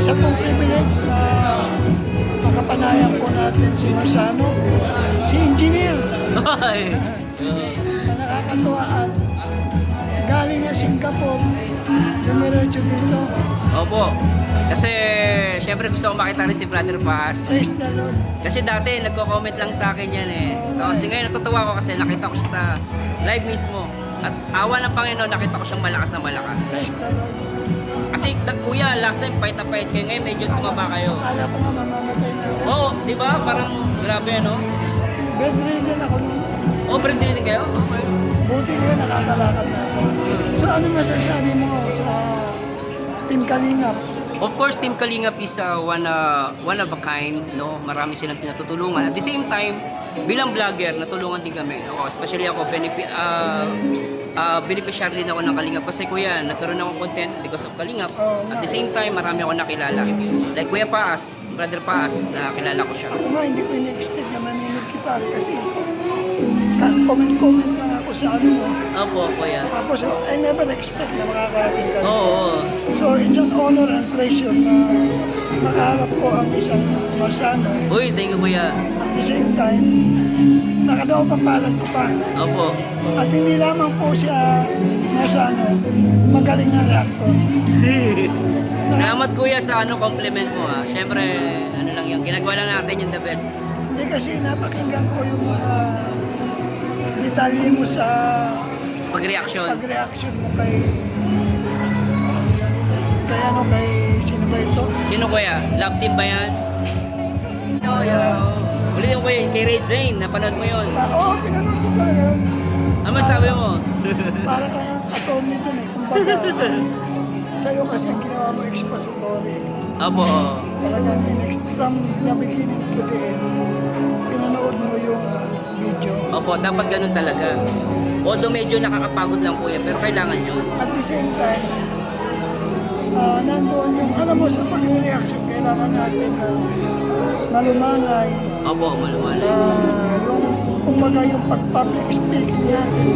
isa pong privilege na makapanayan po natin si Marsano, si Engineer, Ay. na nakakatuwa at galing na Singapore, dumiretso dito. Opo. Kasi, syempre gusto ko makita rin si Brother Paz. Praise the Lord. Kasi dati, nagko-comment lang sa akin yan eh. Kasi ngayon, natutuwa ko kasi nakita ko siya sa live mismo. At awa ng Panginoon, nakita ko siyang malakas na malakas. Praise the Lord. Kasi, kuya, last time, fight na fight kayo. Ngayon, medyo tumaba kayo. Akala ko nga mamamatay na ako. Oo, di ba? Parang grabe, ano? Bedridden ako nun. Oh, break din kayo? Okay. Buti nga nakakalakad na ako. So ano masasabi mo sa Team Kalingap? Of course, Team Kalingap is one of a kind, no? Marami silang tinatutulungan. At the same time, bilang vlogger, natulungan din kami. Ako, especially ako, beneficiary din ako ng Kalingap. Kasi kuya, nagkaroon ako content because of Kalingap. At the same time, marami ako nakilala. Like Kuya Paas, Brother Paas, nakilala ko siya. Ako nga hindi ko in-expect na maninod kita kasi comment lang ako sa ano mo. Opo, kuya. Tapos I never expect na makakarating ka. Oo. So it's an honor and pleasure na makaharap ko ang isang Marsano. Uy, thank you kuya. At the same time, nakadaw papalan ko pa. Opo. At hindi lamang po siya Marsano, magaling na reactor. Salamat kuya sa compliment mo ha. Siyempre, ano lang yun, ginagawa lang natin yung the best. Hindi kasi napakinggan ko yung mga detalye mo sa Pag-reaction. pag-reaction mo kay sino ba ito? Sino kuya? Love team ba yan? Ulit yung kuya, kay Red Zane, napanood mo yun. Oo, pinanood ko talaga. Ano masabi mo? Para kang attorney dun eh. Kumbaga, sa'yo kasi ang ginawa mo expository. Opo. Talagang from the beginning to the end, pinanood mo yung video. Opo, dapat ganun talaga. Although medyo nakakapagod lang kuya, pero kailangan yun. At the same time, nandoon yung, alam mo, sa pag-reaction, kailangan natin na malumanay. Opo, malumalay. Yung, kumbaga, yung pag-public speaking natin,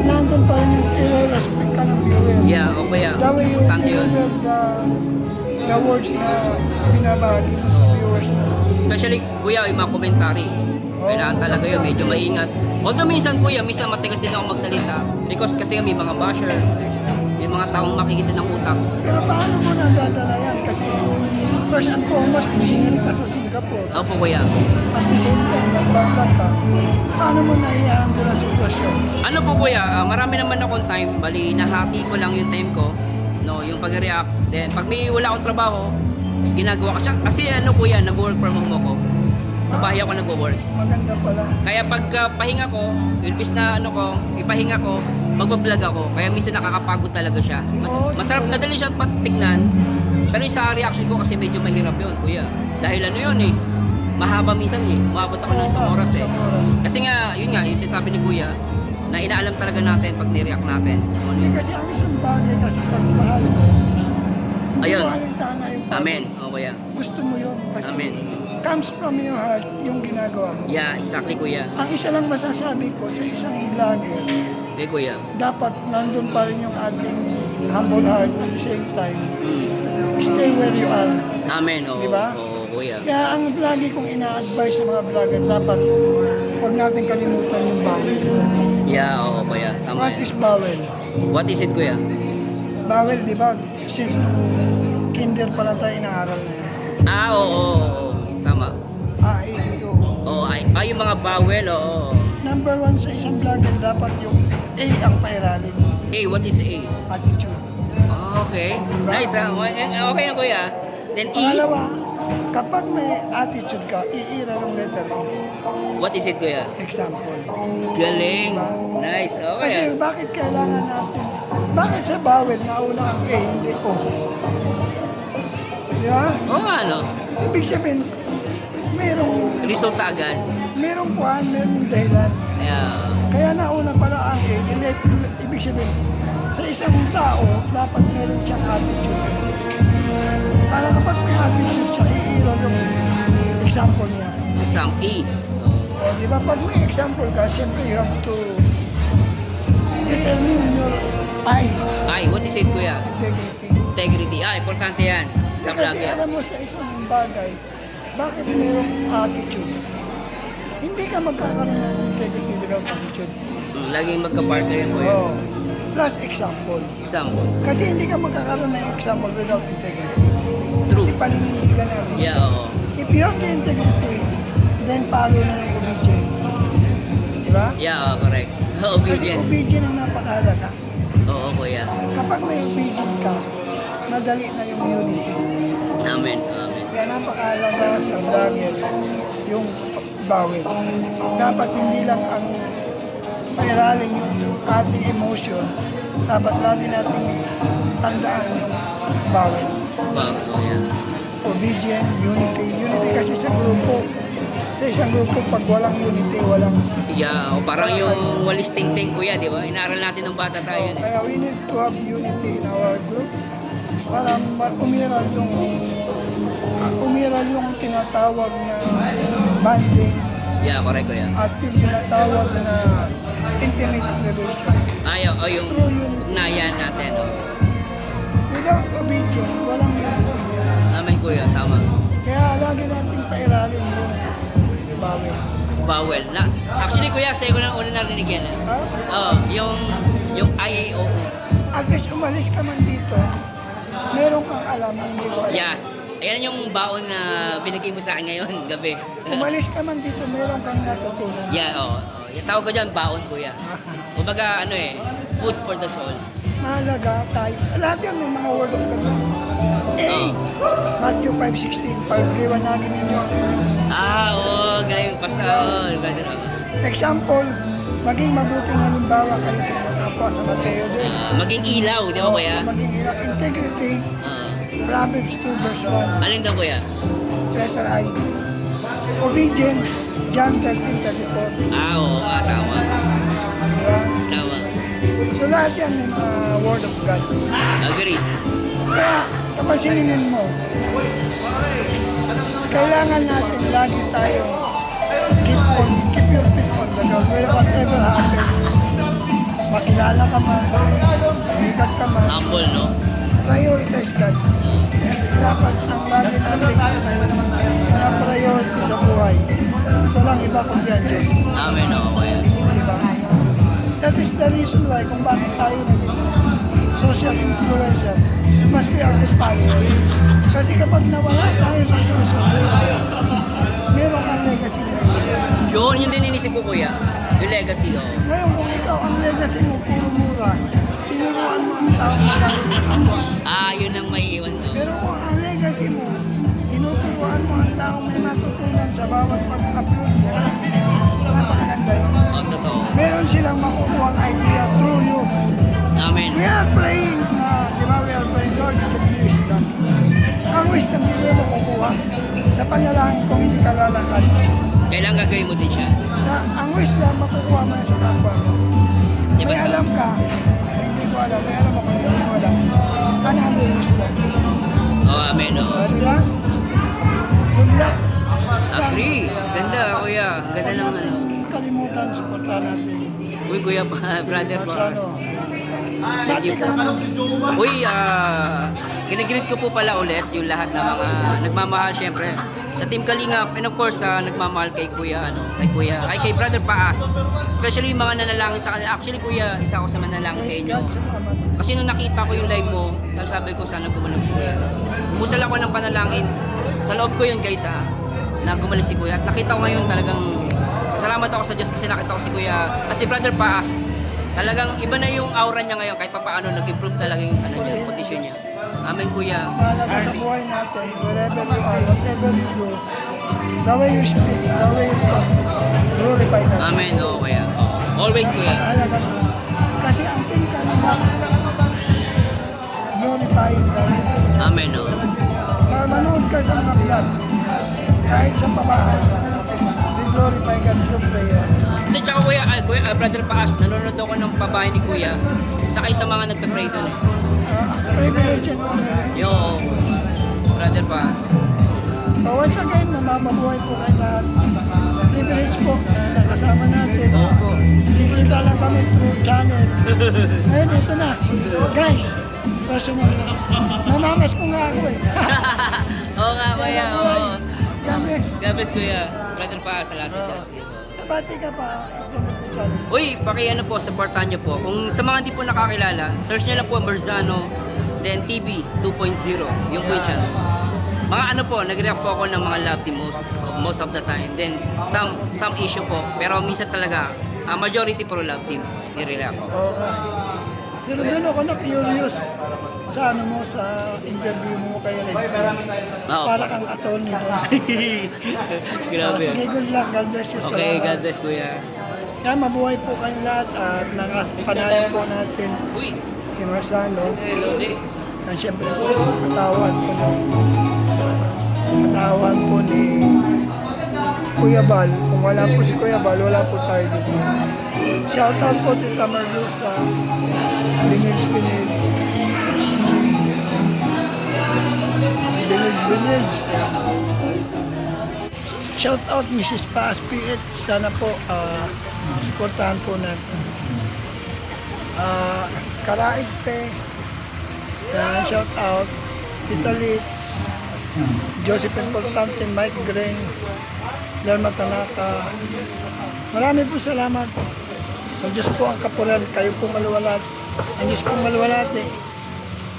nandun pa rin yung i-respect ka ng viewer. Yeah, o kuya. The way you Importante yun. deliver the words na binabahagi mo sa viewers na. Especially kuya, yung mga commentary. Kailangan talaga yun, medyo maingat. Although minsan kuya, minsan matigas din ako magsalita. Because kasi may mga basher, may mga taong makikita ng utak. Pero paano mo nadadala yan? Kasi first and foremost, engineer ka sa Singapore. Opo kuya. At the same time, nagbablog ka. Paano mo naihandle ang sitwasyon? Ano po kuya, marami naman akong time, bali nahati ko lang yung time ko, no, yung pag-react. Then pag may wala akong trabaho, ginagawa ko. Kasi ano kuya, nag-work from home ako. Sa bahay ako nag-work. Maganda pala. Kaya pag pahinga ko, ilbis na ipahinga ko, magbablog ako. Kaya minsan nakakapagod talaga siya. Masarap, nadali siya patignan. Pero yung sa reaction ko kasi medyo mahirap yun, kuya. Dahil ano yun eh, mahaba minsan eh. Umabot ako ng isang oras eh. Kasi nga, yun nga, yung sinasabi ni kuya, na inaalam talaga natin pag nireact natin. Hindi kasi ang isang bagay kasi pagmahal mo. Ayun. Hindi mo alintana yung pag- Amen. O kuya. Gusto mo yun. Kasi Amen. comes from your heart yung ginagawa mo. Yeah, exactly kuya. Ang isa lang masasabi ko sa isang vlogger, Okay kuya. dapat nandun pa rin yung ating humble heart at the same time. Mm. Stay where you are. Amen. Oo, Diba? oo kuya. Kaya ang lagi kong ina-advise sa mga vlogger, dapat huwag natin kalimutan yung bawel. Yeah, oo kuya. Tama What is yan. bawel? What is it kuya? Bawel, di ba? Since kinder pa lang tayo inaaral na yan. Oo. Tama. A-E-I-O. Oo, yung mga bawel, oo. Number one sa isang vlogger, dapat yung A ang pairalim. A, what is A? Attitude. Okay. Nice ha. Okay yan kuya. Then E, Pangalawa, kapag may attitude ka, iira ng letter E. what is it kuya? Example. Galing. Nice. Okay Kasi ah. bakit kailangan natin, bakit sa bawel nauna ang A, hindi O? Di ba? Oo nga no. Ibig sabihin, Resulta agad. merong kuhan, merong dahilan. Yeah. Kaya nauna pala ang A, hindi, ibig sabihin, sa isang tao, dapat meron siyang attitude. Para kapag may attitude siya, iira yung example niya. Exam E. O, di ba? Pag may example ka, siyempre you have to determine your I, Ay, what is it kuya? integrity. Integrity. Importante yan. Sa kasi vlogger. alam mo sa isang bagay, bakit mayroong attitude? Hindi ka magkakaroon ng integrity without attitude. Laging magka-partner yan kuya. Oh. Plus example. Example. Kasi hindi ka magkakaroon ng example without integrity. True. Kasi paninindigan na rin. Yeah, oo. If you have the integrity, then follow na yung obedient. Diba? Yeah, oo, correct. Kasi Obedient. obedient ang napakahalaga. Oo, kuya. Kapag may obedient ka, madali na yung unity. Amen. Amen. Kaya napakahalaga sa vlogger yung bawit. Dapat hindi lang ang pairalin yung ating emotion. Dapat lagi nating tandaan yung bawit. Wow, kuya. Obedient, unity. Unity kasi sa grupo. Sa isang grupo, pag walang unity, walang... Yeah, o parang yung walis ting-ting kuya, di ba? Inaaral natin ng bata tayo. Eh. Kaya we need to have unity in our group para umiral yung tinatawag na bonding Yeah, correct kuya. at yung tinatawag na intimate relation. Ay, o yung ugnayan natin. Oh. Without obedience, walang unity. Amen kuya, tama. Kaya lagi natin pairalin yung bawit. Bawel. Na, actually kuya, sa'yo ko na una narinig yan. Eh. Ha? Oh, yung IAO. At least umalis ka man dito, meron kang alam na hindi ko alam. Yes. Ayan yung baon na binigay mo sa akin ngayon, gabi. Umalis ka man dito, meron kang natutunan. Yeah, oh. Yung tawag ko dyan, baon kuya. Kumbaga, food for the soul. Mahalaga tayo. Lahat yan may mga word of God. A. Matthew 5:16. Paliwanagin ninyo ang inyong. Galing, basta, ganun. Example, maging mabuting halimbawa kayo sa mga kapwa sa Mateo din. Maging ilaw, di ba kuya? Maging ilang integrity. Ah, Proverbs 2 verse 1. alin daw kuya? Letter I. Obedient. John 13:34. Oo, tama. Diba? Tama. So lahat yan may mga word of God. Agree. Kaya kapag sininin mo, kailangan natin lagi tayo keep your feet on the ground. Whatever happens, makilala ka man, sikat ka man, Humble, no? prioritize God. Dapat ang lagi natin na priority sa buhay. Walang iba kundi ang Diyos. Amen, oo kuya. Diba? That is the reason why kung bakit tayo naging social influencer. It must be our good follower. Kasi kapag nawala tayo sa social media, meron kang legacy na yun. Yun din inisip ko kuya. Yung legacy, oh. Ngayon kung ikaw ang legacy mo puro mura, tinuruan mo ang tao magaling ng kapwa. Yun ang may iwan ko. Pero kung ang legacy mo, tinuturuan mo ang tao may matutunan sa bawat pag-upload mo, napakaganda yun. Oh, totoo. Meron silang makukuha ang idea through you. Amen. We are praying di ba, we are praying, Lord, give me wisdom. Ang wisdom, hindi mo makukuha sa panalangin kung hindi ka lalakad. Kailangan gagawin mo din siya. Na, ang wisdom, makukuha mo na sa kapwa mo. Di ba? May alam ka, hindi ko alam, may alam ako, hindi ko alam. Ano ang wisdom? Oh, amen, oh. Di ba? Good luck. Agree. Ganda, kuya. Ganda ng Huwag natin kalimutan, supportahan natin. Uy, kuya, brother pa. Roxano. Thank you Bati po. ka. Uy, ginagreet ko po pala ulit yung lahat ng mga nagmamahal syempre sa Team Kalingap and of course nagmamahal kay Kuya kay Brother Paas. Especially yung mga nanalangin sa kanila. Actually Kuya, isa ako sa manalangin sa Praise inyo. God, salamat. Kasi nung nakita ko yung live mo, sabi ko sana gumaling si Kuya. Umusal ako ng panalangin. Sa loob ko yun guys na gumaling si Kuya. At nakita ko ngayon talagang salamat ako sa Diyos kasi nakita ko si Kuya. Kasi Brother Paas, talagang iba na yung aura niya ngayon kahit paano nag-improve talaga yung posisyon niya. Amen Kuya. Mahalaga sa buhay natin, wherever you are, whatever you do, the way you speak, the way you talk, glorify God. Amen, oo Kuya. Always Kuya. Mahalaga na. Kasi ang Team Kalingap, glorify God. Amen, oo. Manood ka sa mga vlog, kahit sa pabahay, we glorify God through prayer. Hindi, tsaka Kuya, Brother Paas, nanonood ako ng pabahay ni Kuya. Sakay sa mga nagpe-pray doon eh. Privilege and honor. Yo, Brother Paas. Once again, mamabuhay po kayo lahat. Privilege po na kasama natin. Opo. Kikita lang kami through channel. Ngayon, ito na. Guys, personal na. Mamamas ko nga ako eh. Oo nga, kuya. Oo. God bless. God bless, kuya. Brother pa sa Las Vegas. Nabati ka pa. I-promise mo dyan. Uy, ano po, supportan nyo po. Kung sa mga hindi po nakakilala, search nyo lang po Merzano, then TV 2.0, yung po yung channel. Mga ano po, nag-react po ako ng mga love team most of the time. Then, some issue po. Pero minsan talaga, majority pro love team, nire-react ko. Okay. Pero doon ako na-curious sa ano mo, sa interview mo kay Redfern. Oo. Para kang attorney doon. Grabe. Sige, good luck. God bless you. Okay, Salamat. God bless, kuya. Kaya mabuhay po kayong lahat at nakapanayan po natin Uy, si Marzano. hello, di. At syempre po, katawan po ni Kuya Bal. Kung wala po si Kuya Bal, wala po tayo dito. Shoutout po Tita Marluz sa Binage. Shoutout Mrs. Paas PH. Sana po supportahan po natin. Karaig Pe. Yan, shoutout. Tita Litz. Joseph Importante, Mike Green, Lerma Tanaka. Marami po salamat. Sa Diyos po ang kapulan, kayo po maluwalat. Ang Diyos po maluwalat eh.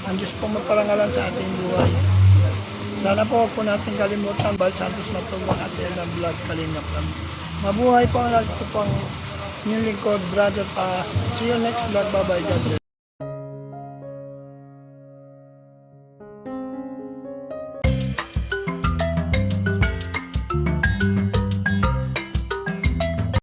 Ang Diyos po magparangalan sa ating buhay. Sana po huwag po natin kalimutan, Bal Santos Matulong at Ella Vlog Kalingap lang. Mabuhay po ang lahat. Ito po ang inyong lingkod, Brother Paz. See you next vlog. Bye-bye. God bless.